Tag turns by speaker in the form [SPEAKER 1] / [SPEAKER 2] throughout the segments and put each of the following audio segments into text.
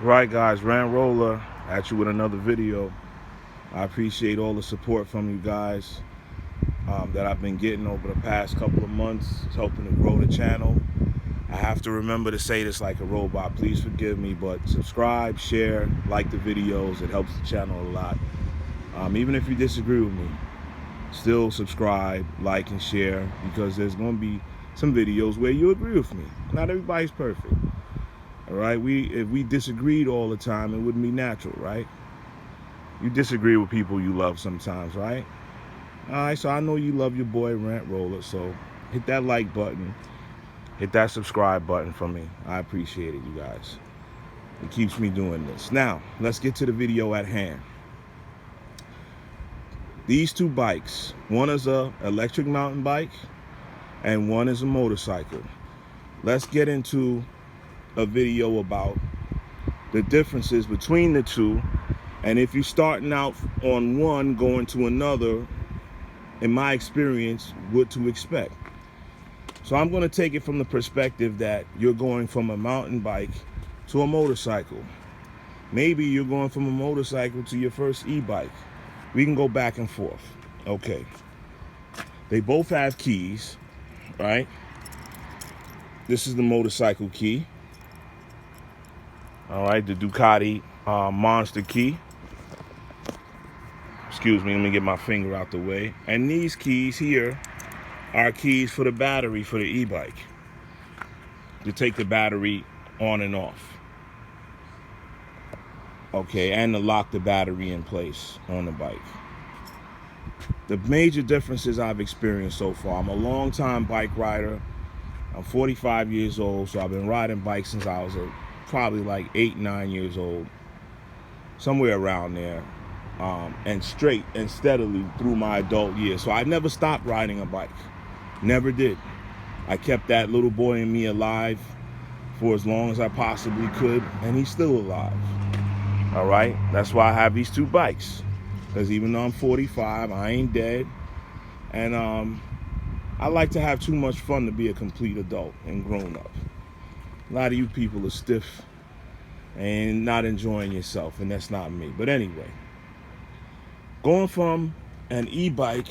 [SPEAKER 1] Right, guys, Rant Roller at you with another video. I appreciate all the support from you guys that I've been getting over the past couple of months. It's helping to grow the channel. I have to remember to say this like a robot. Please forgive me, but subscribe, share, like the videos. It helps the channel a lot. Even if you disagree with me, still subscribe, like, and share, because there's going to be some videos where you agree with me. Not everybody's perfect. All right, if we disagreed all the time, it wouldn't be natural, right? You disagree with people you love sometimes, right? All right, so I know you love your boy Rant Roller, so hit that like button, hit that subscribe button for me. I appreciate it, you guys. It keeps me doing this. Now, let's get to the video at hand. These two bikes, one is a electric mountain bike and one is a motorcycle. Let's get into a video about the differences between the two, and if you're starting out on one going to another, in my experience, what to expect. So I'm going to take it from the perspective that you're going from a mountain bike to a motorcycle. Maybe you're going from a motorcycle to your first e-bike. We can go back and forth. Okay, they both have keys, right? This is the motorcycle key. All right, the Ducati monster key. Excuse me, let me get my finger out the way. And these keys here are keys for the battery for the e-bike, to take the battery on and off. Okay, and to lock the battery in place on the bike. The major differences I've experienced so far: I'm a long-time bike rider. I'm 45 years old, so I've been riding bikes since I was probably like 8, 9 years old, somewhere around there, and straight and steadily through my adult years. So I never stopped riding a bike, never did. I kept that little boy in me alive for as long as I possibly could, and he's still alive. All right, that's why I have these two bikes, because even though I'm 45, I ain't dead, and I like to have too much fun to be a complete adult and grown up. A lot of you people are stiff and not enjoying yourself, and that's not me. But anyway, going from an e-bike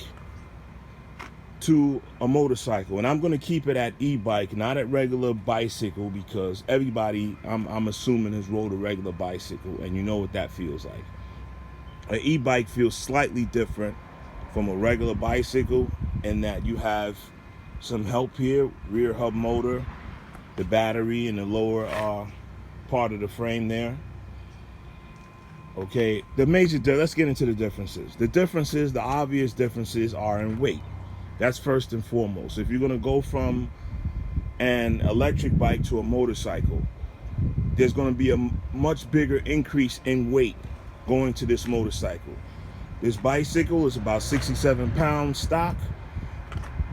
[SPEAKER 1] to a motorcycle, and I'm going to keep it at e-bike, not at regular bicycle, because everybody, I'm assuming, has rode a regular bicycle, and you know what that feels like. An e-bike feels slightly different from a regular bicycle in that you have some help here, rear hub motor, the battery in the lower part of the frame there. Okay, let's get into the differences. The obvious differences are in weight. That's first and foremost. If you're gonna go from an electric bike to a motorcycle, there's gonna be a much bigger increase in weight going to this motorcycle. This bicycle is about 67 pounds stock.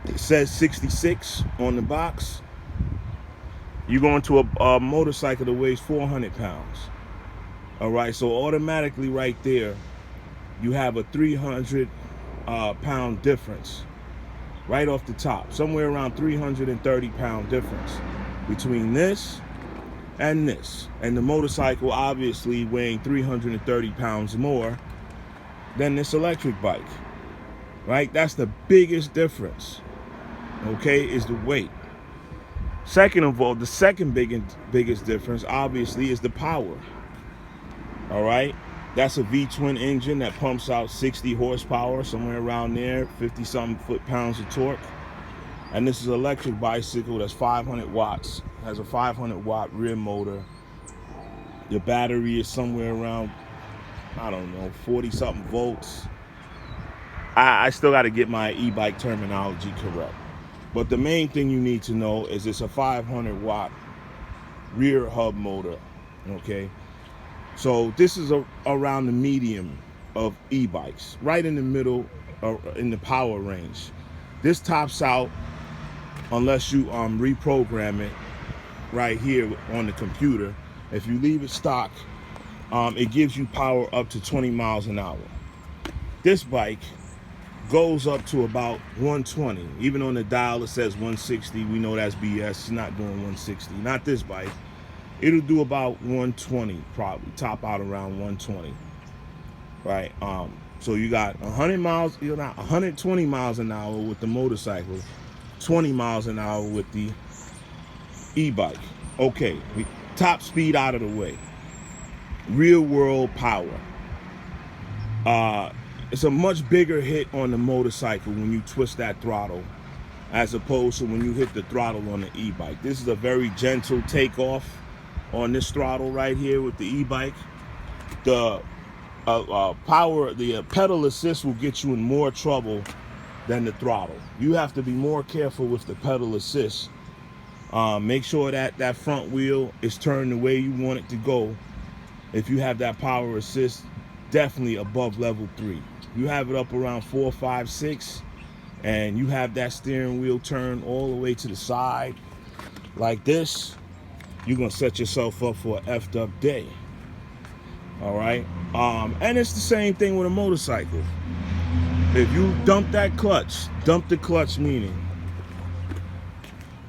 [SPEAKER 1] It says 66 on the box. You're going to a motorcycle that weighs 400 pounds. All right, so automatically right there, you have a 300 pound difference right off the top. Somewhere around 330 pound difference between this and this. And the motorcycle obviously weighing 330 pounds more than this electric bike, right? That's the biggest difference, okay, is the weight. Second of all, the second biggest difference, obviously, is the power. All right, that's a V-twin engine that pumps out 60 horsepower, somewhere around there, 50-something foot-pounds of torque. And this is an electric bicycle that's 500 watts, has a 500-watt rear motor. Your battery is somewhere around, I don't know, 40-something volts. I still got to get my e-bike terminology correct. But the main thing you need to know is it's a 500-watt rear hub motor, okay? So this is around the medium of e-bikes, right in the middle, in the power range. This tops out, unless you reprogram it right here on the computer. If you leave it stock, it gives you power up to 20 miles an hour. This bike goes up to about 120. Even on the dial it says 160. We know that's BS. It's not doing 160. Not this bike. it'll do about 120 probably, top out around 120, right? So you got 100 miles, you're not 120 miles an hour with the motorcycle, 20 miles an hour with the e-bike. Okay, top speed out of the way. Real world power. It's a much bigger hit on the motorcycle when you twist that throttle as opposed to when you hit the throttle on the e-bike. This is a very gentle takeoff on this throttle right here with the e-bike. The power, the pedal assist will get you in more trouble than the throttle. You have to be more careful with the pedal assist. Make sure that that front wheel is turned the way you want it to go. If you have that power assist, definitely above level 3. You have it up around 4, 5, 6, and you have that steering wheel turned all the way to the side like this, you're gonna set yourself up for an effed up day. All right, and it's the same thing with a motorcycle. If you dump that clutch, dump the clutch, meaning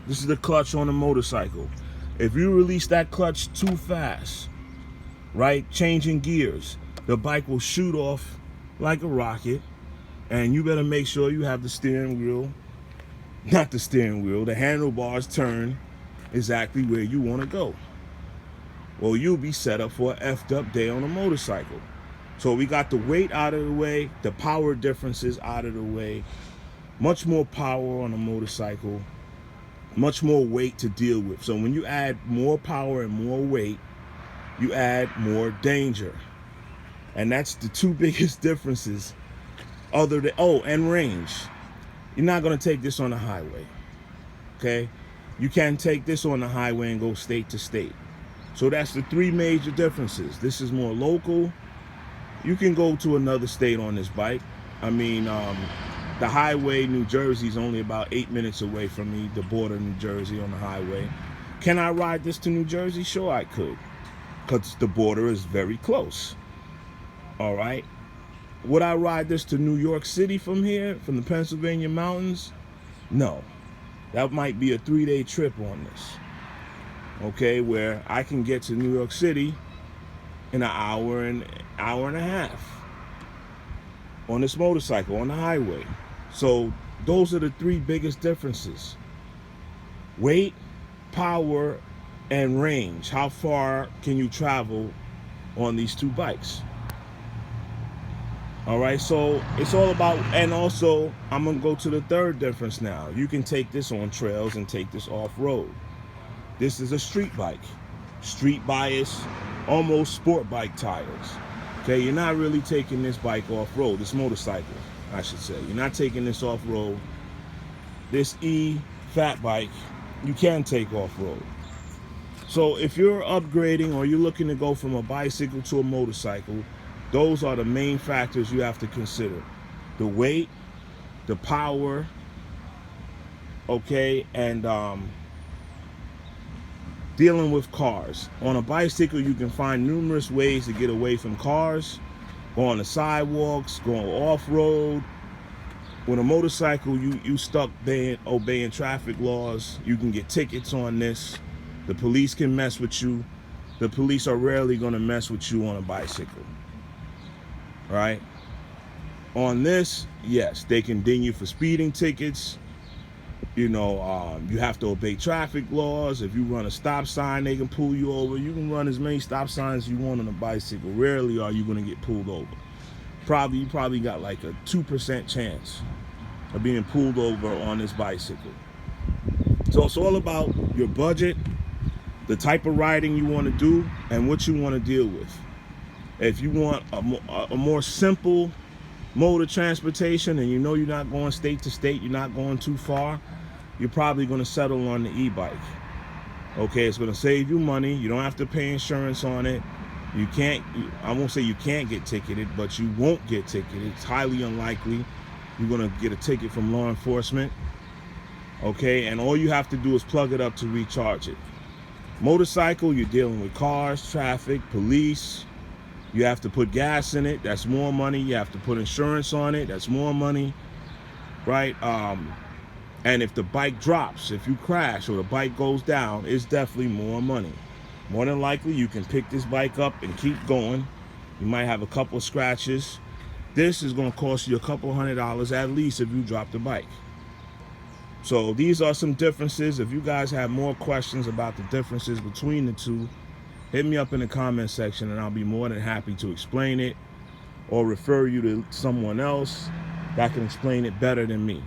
[SPEAKER 1] this is the clutch on a motorcycle. If you release that clutch too fast, right, changing gears, the bike will shoot off like a rocket, and you better make sure you have the steering wheel, not the steering wheel, the handlebars turn exactly where you want to go. Well, you'll be set up for an effed up day on a motorcycle. So we got the weight out of the way, the power differences out of the way, much more power on a motorcycle, much more weight to deal with. So when you add more power and more weight, you add more danger. And that's the two biggest differences other than, oh, and range. You're not going to take this on the highway, okay? You can't take this on the highway and go state to state. So that's the three major differences. This is more local. You can go to another state on this bike. I mean, the highway, New Jersey, is only about 8 minutes away from me, the border of New Jersey on the highway. Can I ride this to New Jersey? Sure I could, because the border is very close. All right. Would I ride this to New York City from here, from the Pennsylvania mountains? No. That might be a 3-day trip on this. Okay, where I can get to New York City in an hour and a half on this motorcycle on the highway. So those are the three biggest differences: weight, power, and range. How far can you travel on these two bikes? All right, so it's all about, and also I'm gonna go to the third difference now. You can take this on trails and take this off-road. This is a street bike, street bias, almost sport bike tires. Okay, you're not really taking this bike off-road, this motorcycle, I should say. You're not taking this off-road. This fat bike, you can take off-road. So if you're upgrading or you're looking to go from a bicycle to a motorcycle, those are the main factors you have to consider: the weight, the power, okay, and dealing with cars. On a bicycle, you can find numerous ways to get away from cars, go on the sidewalks, go off-road. With a motorcycle, you stuck obeying traffic laws. You can get tickets on this. The police can mess with you. The police are rarely going to mess with you on a bicycle. Right? On this, yes, they can ding you for speeding tickets. You know, you have to obey traffic laws. If you run a stop sign, they can pull you over. You can run as many stop signs as you want on a bicycle. Rarely are you going to get pulled over. You probably got like a 2% chance of being pulled over on this bicycle. So it's all about your budget, the type of riding you want to do, and what you want to deal with. If you want a more simple mode of transportation and you know you're not going state to state, you're not going too far, you're probably going to settle on the e-bike. Okay, it's going to save you money. You don't have to pay insurance on it. You can't, I won't say you can't get ticketed, but you won't get ticketed. It's highly unlikely you're going to get a ticket from law enforcement. Okay, and all you have to do is plug it up to recharge it. Motorcycle, you're dealing with cars, traffic, police. You have to put gas in it. That's more money. You have to put insurance on it. That's more money, right? And if the bike drops, if you crash or the bike goes down, it's definitely more money. more than likely you can pick this bike up and keep going. You might have a couple of scratches. This is going to cost you a couple $100 at least if you drop the bike. So these are some differences. If you guys have more questions about the differences between the two, hit me up in the comment section and I'll be more than happy to explain it or refer you to someone else that can explain it better than me.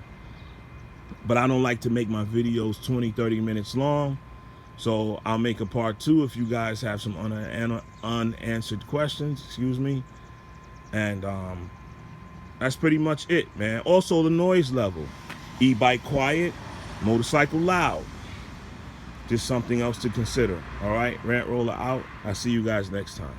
[SPEAKER 1] But I don't like to make my videos 20-30 minutes long, so I'll make a part 2 if you guys have some unanswered questions, excuse me. And that's pretty much it, man. Also, the noise level: e-bike quiet, motorcycle loud. Just something else to consider. All right, Rant Roller out. I'll see you guys next time.